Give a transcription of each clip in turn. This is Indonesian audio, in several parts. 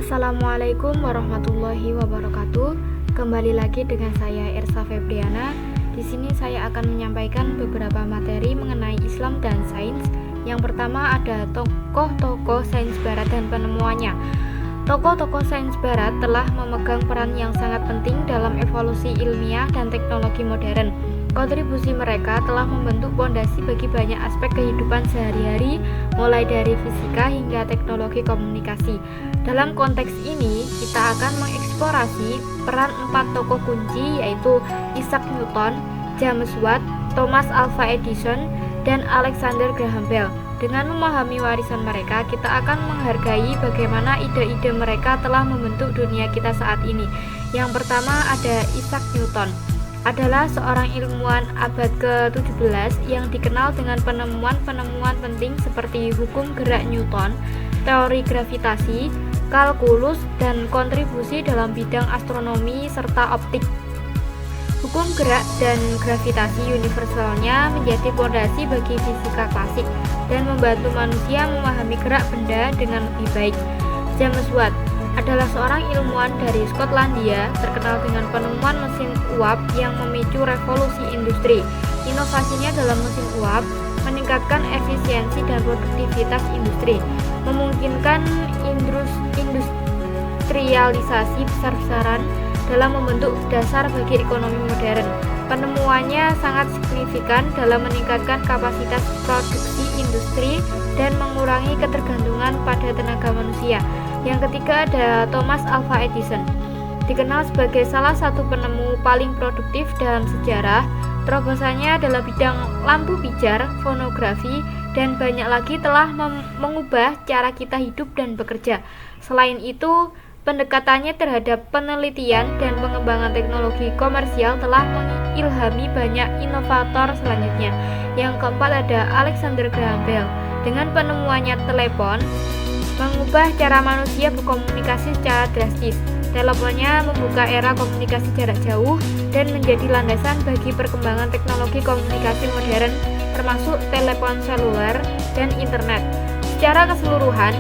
Assalamualaikum warahmatullahi wabarakatuh. Kembali lagi dengan saya Ersa Febriana. Di sini saya akan menyampaikan beberapa materi mengenai Islam dan sains. Yang pertama ada tokoh-tokoh sains barat dan penemuannya. Tokoh-tokoh sains barat telah memegang peran yang sangat penting dalam evolusi ilmiah dan teknologi modern. Kontribusi mereka telah membentuk fondasi bagi banyak aspek kehidupan sehari-hari, mulai dari fisika hingga teknologi komunikasi. Dalam konteks ini, kita akan mengeksplorasi peran 4 tokoh kunci, yaitu Isaac Newton, James Watt, Thomas Alva Edison, dan Alexander Graham Bell. Dengan memahami warisan mereka, kita akan menghargai bagaimana ide-ide mereka telah membentuk dunia kita saat ini. Yang pertama ada Isaac Newton. Adalah seorang ilmuwan abad ke-17 yang dikenal dengan penemuan-penemuan penting seperti hukum gerak Newton, teori gravitasi, kalkulus, dan kontribusi dalam bidang astronomi serta optik. Hukum gerak dan gravitasi universalnya menjadi fondasi bagi fisika klasik dan membantu manusia memahami gerak benda dengan lebih baik. James Watt adalah seorang ilmuwan dari Skotlandia terkenal dengan penemuan mesin uap yang memicu revolusi industri. Inovasinya dalam mesin uap meningkatkan efisiensi dan produktivitas industri, memungkinkan industrialisasi besar-besaran dalam membentuk dasar bagi ekonomi modern. Penemuannya sangat signifikan dalam meningkatkan kapasitas produksi industri dan mengurangi ketergantungan pada tenaga manusia. Yang ketiga ada Thomas Alva Edison. Dikenal sebagai salah satu penemu paling produktif dalam sejarah. Terobosannya adalah bidang lampu pijar, fonografi, dan banyak lagi telah mengubah cara kita hidup dan bekerja. Selain itu, pendekatannya terhadap penelitian dan pengembangan teknologi komersial telah mengilhami banyak inovator selanjutnya. Yang keempat ada Alexander Graham Bell. Dengan penemuannya telepon, mengubah cara manusia berkomunikasi secara drastis. Teleponnya membuka era komunikasi jarak jauh dan menjadi landasan bagi perkembangan teknologi komunikasi modern, termasuk telepon seluler dan internet. Secara keseluruhan,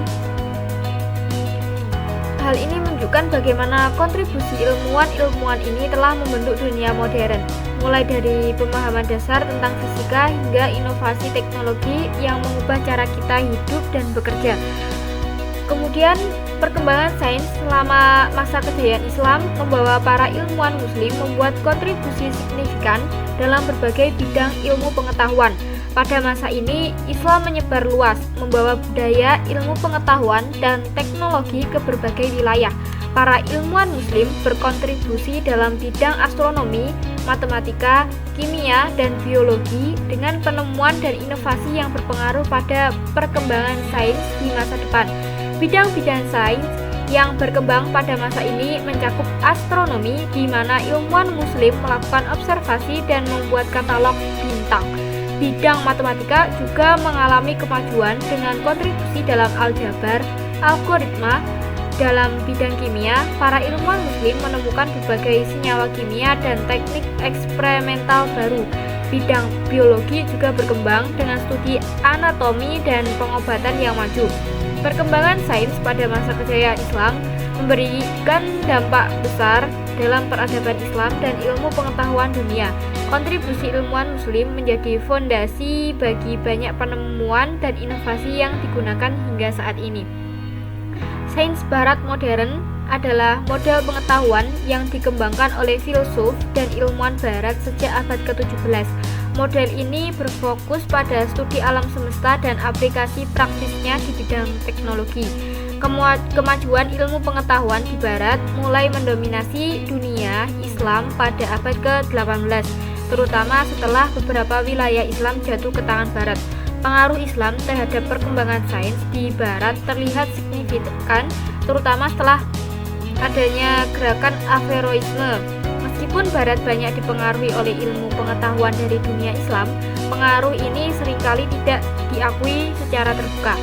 hal ini menunjukkan bagaimana kontribusi ilmuwan-ilmuwan ini telah membentuk dunia modern, mulai dari pemahaman dasar tentang fisika hingga inovasi teknologi yang mengubah cara kita hidup dan bekerja. Kemudian, perkembangan sains selama masa kejayaan Islam membawa para ilmuwan muslim membuat kontribusi signifikan dalam berbagai bidang ilmu pengetahuan. Pada masa ini, Islam menyebar luas, membawa budaya, ilmu pengetahuan, dan teknologi ke berbagai wilayah. Para ilmuwan muslim berkontribusi dalam bidang astronomi, matematika, kimia, dan biologi dengan penemuan dan inovasi yang berpengaruh pada perkembangan sains di masa depan. Bidang-bidang sains yang berkembang pada masa ini mencakup astronomi, di mana ilmuwan muslim melakukan observasi dan membuat katalog bintang. Bidang matematika juga mengalami kemajuan dengan kontribusi dalam aljabar, algoritma. Dalam bidang kimia, para ilmuwan muslim menemukan berbagai senyawa kimia dan teknik eksperimental baru. Bidang biologi juga berkembang dengan studi anatomi dan pengobatan yang maju. Perkembangan sains pada masa kejayaan Islam memberikan dampak besar dalam peradaban Islam dan ilmu pengetahuan dunia. Kontribusi ilmuwan muslim menjadi fondasi bagi banyak penemuan dan inovasi yang digunakan hingga saat ini. Sains barat modern adalah model pengetahuan yang dikembangkan oleh filsuf dan ilmuwan barat sejak abad ke-17. Model ini berfokus pada studi alam semesta dan aplikasi praktisnya di bidang teknologi. Kemajuan ilmu pengetahuan di barat mulai mendominasi dunia Islam pada abad ke-18, terutama setelah beberapa wilayah Islam jatuh ke tangan barat. Pengaruh Islam terhadap perkembangan sains di barat terlihat signifikan, terutama setelah adanya gerakan Averroisme. Meskipun barat banyak dipengaruhi oleh ilmu pengetahuan dari dunia Islam, pengaruh ini seringkali tidak diakui secara terbuka.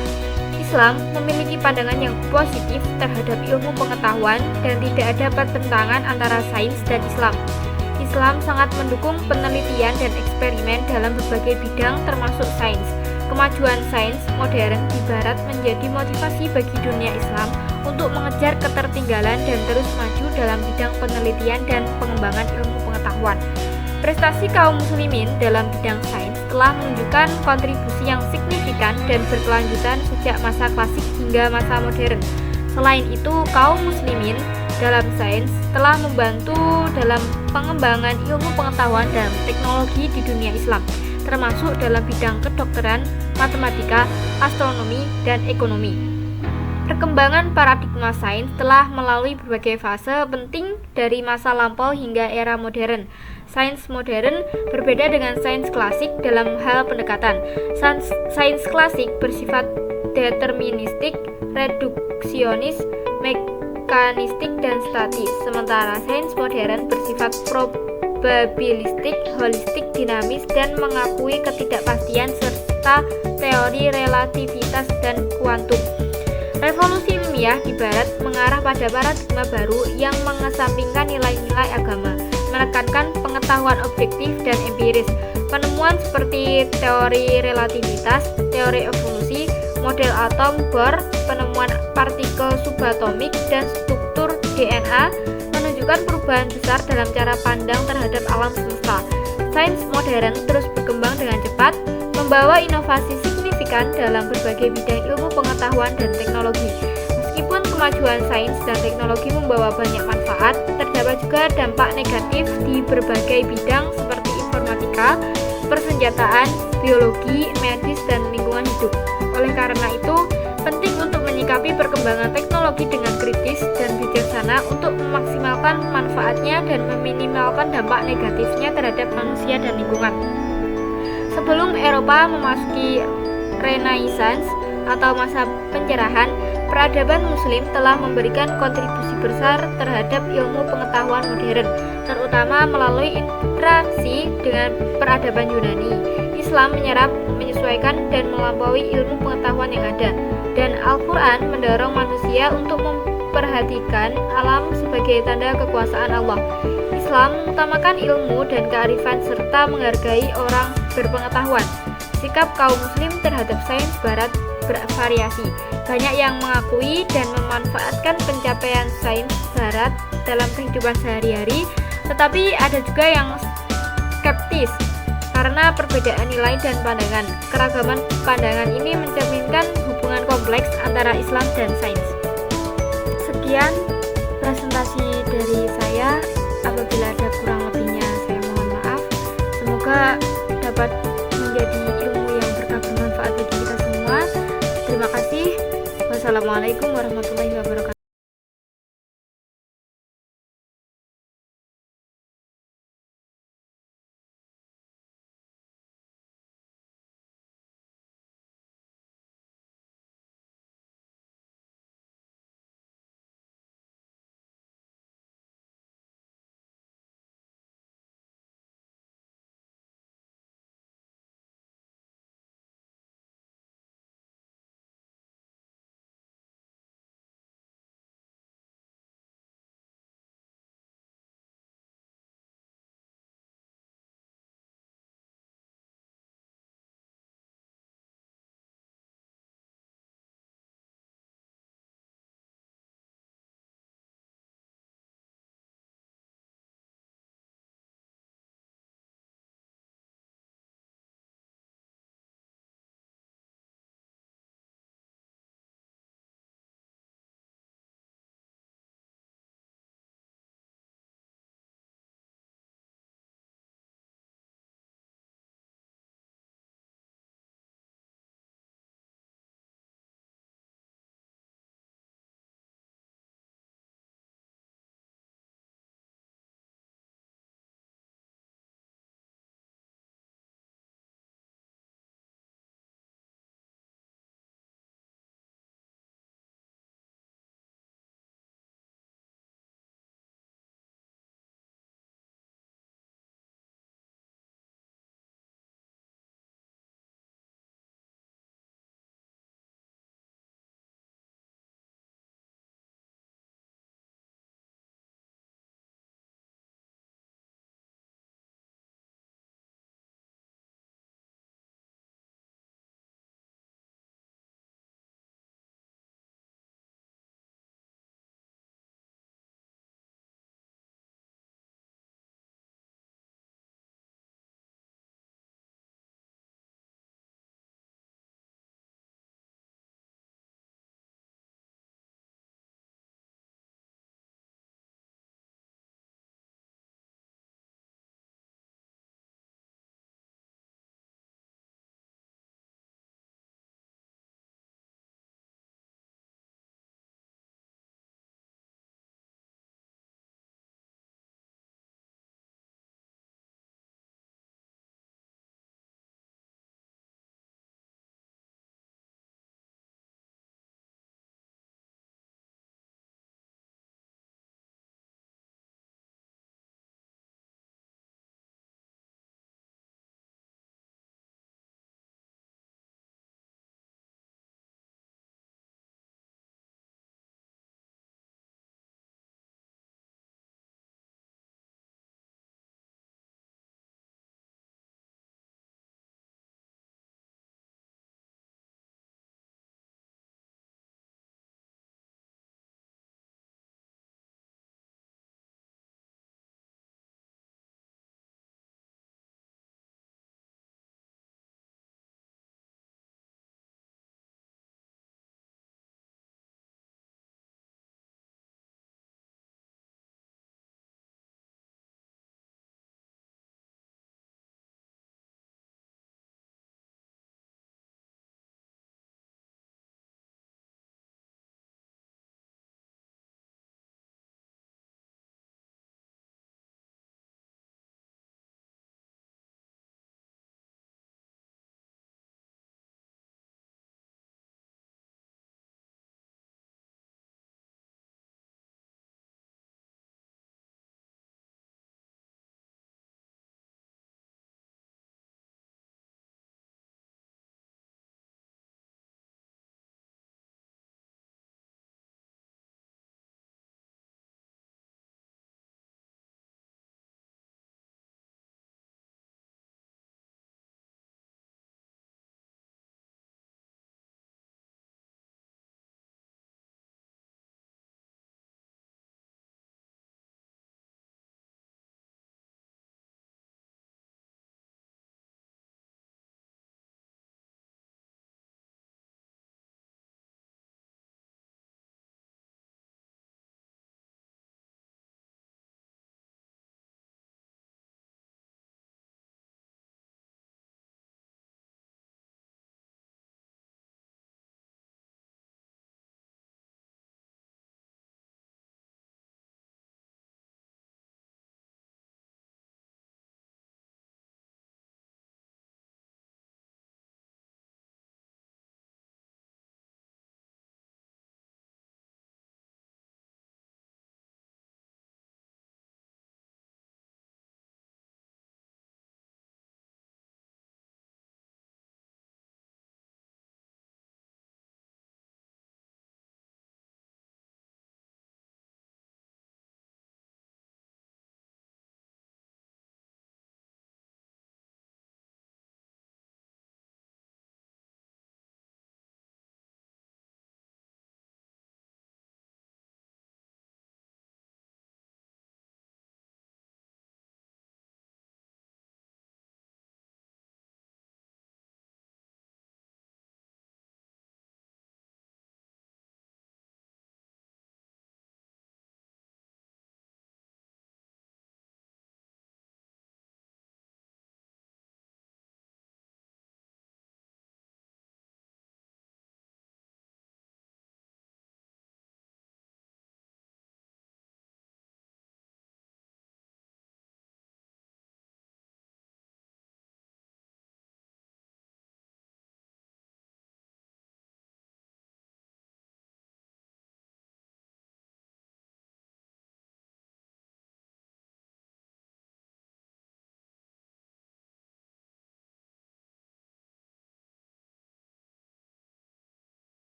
Islam memiliki pandangan yang positif terhadap ilmu pengetahuan dan tidak ada pertentangan antara sains dan Islam. Islam sangat mendukung penelitian dan eksperimen dalam berbagai bidang termasuk sains. Kemajuan sains modern di barat menjadi motivasi bagi dunia Islam untuk mengejar ketertinggalan dan terus maju dalam bidang penelitian dan pengembangan ilmu pengetahuan. Prestasi kaum muslimin dalam bidang sains telah menunjukkan kontribusi yang signifikan dan berkelanjutan sejak masa klasik hingga masa modern. Selain itu, kaum muslimin dalam sains telah membantu dalam pengembangan ilmu pengetahuan dan teknologi di dunia Islam, termasuk dalam bidang kedokteran, matematika, astronomi, dan ekonomi. Perkembangan paradigma sains telah melalui berbagai fase penting dari masa lampau hingga era modern. Sains modern berbeda dengan sains klasik dalam hal pendekatan. Sains klasik bersifat deterministik, reduksionis, mekanistik, dan statis. Sementara sains modern bersifat probabilistik, holistik, dinamis, dan mengakui ketidakpastian serta teori relativitas dan kuantum. Revolusi ilmiah di barat mengarah pada paradigma baru yang mengesampingkan nilai-nilai agama, menekankan pengetahuan objektif dan empiris. Penemuan seperti teori relativitas, teori evolusi, model atom, Bohr, penemuan partikel subatomik, dan struktur DNA menunjukkan perubahan besar dalam cara pandang terhadap alam semesta. Sains modern terus berkembang dengan cepat, membawa inovasi signifikan dalam berbagai bidang ilmu pengetahuan dan teknologi. Meskipun kemajuan sains dan teknologi membawa banyak manfaat, terdapat juga dampak negatif di berbagai bidang seperti informatika, persenjataan, biologi, medis, dan lingkungan hidup. Oleh karena itu, penting untuk menyikapi perkembangan teknologi dengan kritis dan bijaksana untuk memaksimalkan manfaatnya dan meminimalkan dampak negatifnya terhadap manusia dan lingkungan. Sebelum Eropa memasuki Renaissance atau masa pencerahan, peradaban Muslim telah memberikan kontribusi besar terhadap ilmu pengetahuan modern, terutama melalui interaksi dengan peradaban Yunani. Islam menyerap, menyesuaikan, dan melampaui ilmu pengetahuan yang ada, dan Al-Quran mendorong manusia untuk memperhatikan alam sebagai tanda kekuasaan Allah. Islam mengutamakan ilmu dan kearifan serta menghargai orang berpengetahuan. Sikap kaum muslim terhadap sains barat bervariasi. Banyak yang mengakui dan memanfaatkan pencapaian sains barat dalam kehidupan sehari-hari, tetapi ada juga yang skeptis karena perbedaan nilai dan pandangan. Keragaman pandangan ini mencerminkan hubungan kompleks antara Islam dan sains. Sekian presentasi dari saya. Apabila ada kurang lebihnya, saya mohon maaf. Semoga dapat menjadi ilmu yang berkah bermanfaat bagi kita semua. Terima kasih. Wassalamualaikum warahmatullahi wabarakatuh.